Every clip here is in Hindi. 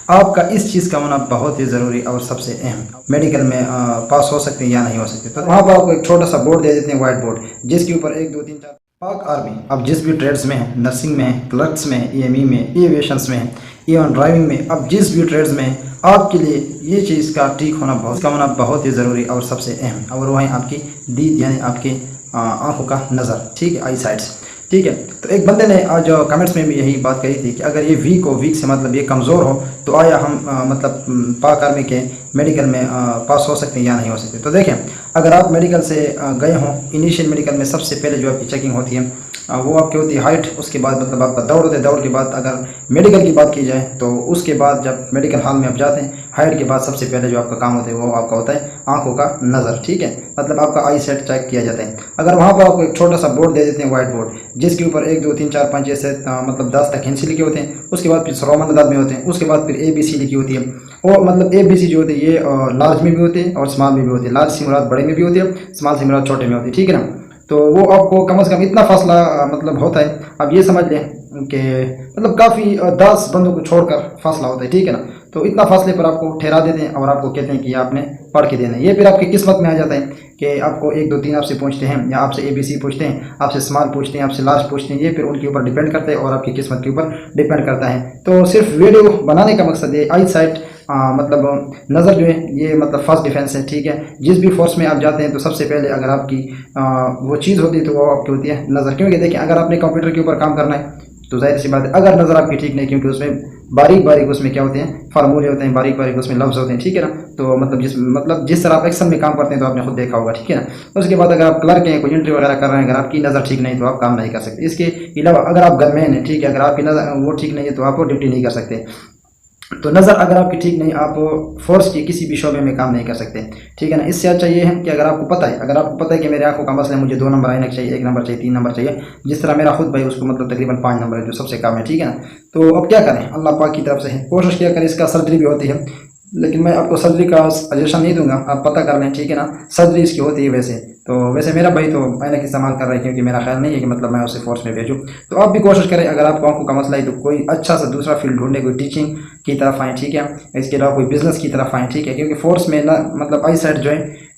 आपका इस चीज़ का होना बहुत ही ज़रूरी और सबसे अहम। मेडिकल में पास हो सकते हैं या नहीं हो सकते, तो वहाँ पर आपको एक छोटा सा बोर्ड दे देते हैं, व्हाइट बोर्ड, जिसके ऊपर 1 2 3 4 पाक आर्मी। अब जिस भी ट्रेड्स में है, नर्सिंग में है, क्लर्क्स में है, EME में, एविएशंस में है, इवन ड्राइविंग में, अब जिस भी ट्रेड्स में है, आपके लिए ये चीज़ का ठीक होना बहुत ही ज़रूरी और सबसे अहम, और वहीं आपकी दीद यानी आपकी आँखों का नज़र, ठीक है, आई साइड्स, ठीक है। तो एक बंदे ने आज कमेंट्स में भी यही बात कही थी कि अगर ये वीक हो, वीक से मतलब ये कमज़ोर हो, तो आया हम मतलब पाक आर्मी के मेडिकल में पास हो सकते हैं या नहीं हो सकते। तो देखें, अगर आप मेडिकल से गए हों, इनिशियल मेडिकल में सबसे पहले जो आपकी चेकिंग होती है वो आपकी होती है हाइट, उसके बाद मतलब आपका दौड़ होते हैं, दौड़ के बाद अगर मेडिकल की बात की जाए तो उसके बाद जब मेडिकल हॉल में आप जाते हैं, हाइट के बाद सबसे पहले जो आपका काम होता है वो आपका होता है आंखों का नज़र, ठीक है, मतलब आपका आई सेट चेक किया जाता है। अगर वहाँ पर आपको एक छोटा सा बोर्ड दे देते हैं, व्हाइट बोर्ड, जिसके ऊपर 1 2 3 4 5 ऐसे मतलब 10 तक हिंसी लिखे होते हैं, उसके बाद फिर रोमन अदद में होते हैं, उसके बाद फिर ABC लिखी होती है, और मतलब ABC जो होती है ये लार्ज में भी होती है और स्मॉल में भी होती है। लार्ज से मुराद बड़े में भी होती है, स्मॉल से मुराद छोटे में होती है, ठीक है ना। तो वो आपको कम से कम इतना फासला मतलब होता है, आप ये समझ लें कि मतलब काफ़ी 10 बंदों को छोड़कर फासला होता है, ठीक है ना। तो इतना फासले पर आपको ठहरा देते हैं और आपको कहते हैं कि आपने पढ़ के देना है। ये फिर आपकी किस्मत में आ जाता है कि आपको 1 2 3 आपसे पूछते हैं, या आपसे ABC पूछते हैं, आपसे स्मॉल पूछते हैं, आपसे लार्ज पूछते हैं। ये फिर उनके ऊपर डिपेंड करता है और आपकी किस्मत के ऊपर डिपेंड करता है। तो सिर्फ वीडियो बनाने का मकसद है, आई साइट मतलब नज़र जो है ये मतलब फर्स्ट डिफेंस है, ठीक है। जिस भी फोर्स में आप जाते हैं तो सबसे पहले अगर आपकी वो चीज़ होती है तो वो आपकी होती है नज़र। क्योंकि देखिए, अगर आपने कंप्यूटर के ऊपर काम करना है तो जाहिर सी बात है अगर नज़र आपकी ठीक नहीं, क्योंकि उसमें बारीक बारीक उसमें क्या होते हैं, फार्मूले होते हैं, बारीक बारीक उसमें लफ्ज़ होते हैं, ठीक है ना। तो मतलब जिस तरह आप एक्शन में काम करते हैं तो आपने खुद देखा होगा, ठीक है ना। उसके बाद अगर आप क्लर्क हैं, कोई एंट्री वगैरह कर रहे हैं, अगर आपकी नज़र ठीक नहीं तो आप काम नहीं कर सकते। इसके अलावा अगर आप गनमैन हैं, ठीक है, अगर आपकी नज़र वो ठीक नहीं है तो आप ड्यूटी नहीं कर सकते। तो नज़र अगर आपकी ठीक नहीं, आप फोर्स के किसी भी शोबे में काम नहीं कर सकते, ठीक है ना। इससे अच्छा ये है कि अगर आपको पता है कि मेरे आंखों का मसला है, मुझे 2 नंबर आने चाहिए, 1 नंबर चाहिए, 3 नंबर चाहिए, जिस तरह मेरा खुद भाई उसको मतलब तकरीबन 5 नंबर है जो सबसे कम है, ठीक है ना। तो अब क्या करें, अल्लाह पाक की तरफ से है, कोशिश किया करें। इसका सर्जरी भी होती है, लेकिन मैं आपको सर्जरी का सजेशन नहीं दूंगा, आप पता कर लें, ठीक है ना। सर्जरी इसकी होती है वैसे मेरा भाई तो ऐनक इस्तेमाल कर रहा है, क्योंकि मेरा ख्याल नहीं है कि मतलब मैं उसे फोर्स में भेजूँ। तो आप भी कोशिश करें, अगर आपको आंखों का मसला है तो कोई अच्छा सा दूसरा फील्ड ढूंढे, कोई टीचिंग की तरफ आएँ, ठीक है। इसके अलावा कोई बिजनेस की तरफ आएँ, ठीक है, क्योंकि फोर्स में ना मतलब आई साइड जो है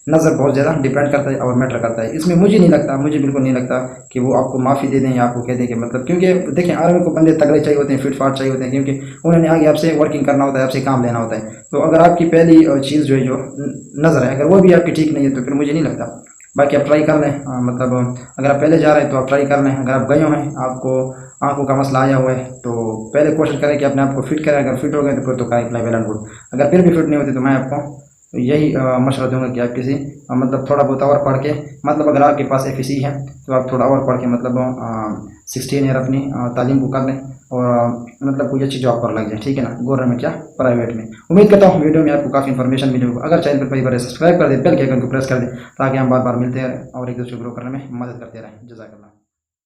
नज़र बहुत ज़्यादा डिपेंड करता है और मैटर करता है। इसमें मुझे बिल्कुल नहीं लगता कि वो आपको माफ़ी दे दें या आपको कह दें कि मतलब, क्योंकि देखें आर्मी को बंदे तगड़े चाहिए होते हैं, फिट फाट चाहिए होते हैं, क्योंकि उन्होंने आगे आपसे वर्किंग करना होता है, आपसे काम लेना होता है। तो अगर आपकी पहली चीज़ जो है जो नज़र है, अगर वो भी आपकी ठीक नहीं है तो फिर मुझे नहीं लगता। बाकी आप ट्राई कर लें, मतलब अगर आप पहले जा रहे हैं तो आप ट्राई कर लें। अगर आप गए हुए हैं, आपको आंखों का मसला आया हुआ है, तो पहले कोशिश करें कि अपने आप को फिट करें। अगर फिट हो गए तो फिर तो करें अप्लाई, वेल एंड गुड। अगर फिर भी फिट नहीं होते तो मैं आपको यही मशवरा दूंगा कि आप किसी मतलब थोड़ा बहुत और पढ़ के, मतलब अगर आपके पास FEC है तो आप थोड़ा और पढ़ के मतलब 16 ईयर अपनी तालीम को कर लें और मतलब कोई अच्छी जॉब पर लग जाए, ठीक है ना, गवर्नमेंट या प्राइवेट में। उम्मीद करता हूँ वीडियो में आपको काफ़ी इन्फॉर्मेशन मिली होगी। अगर चैनल पर पहली बार सब्सक्राइब कर दें, बेल के आइकन को प्रेस कर दें, ताकि हम बार बार मिलते रहें और एक दूसरे को ग्रो करने में मदद करते रहें। जज़ाकल्लाह।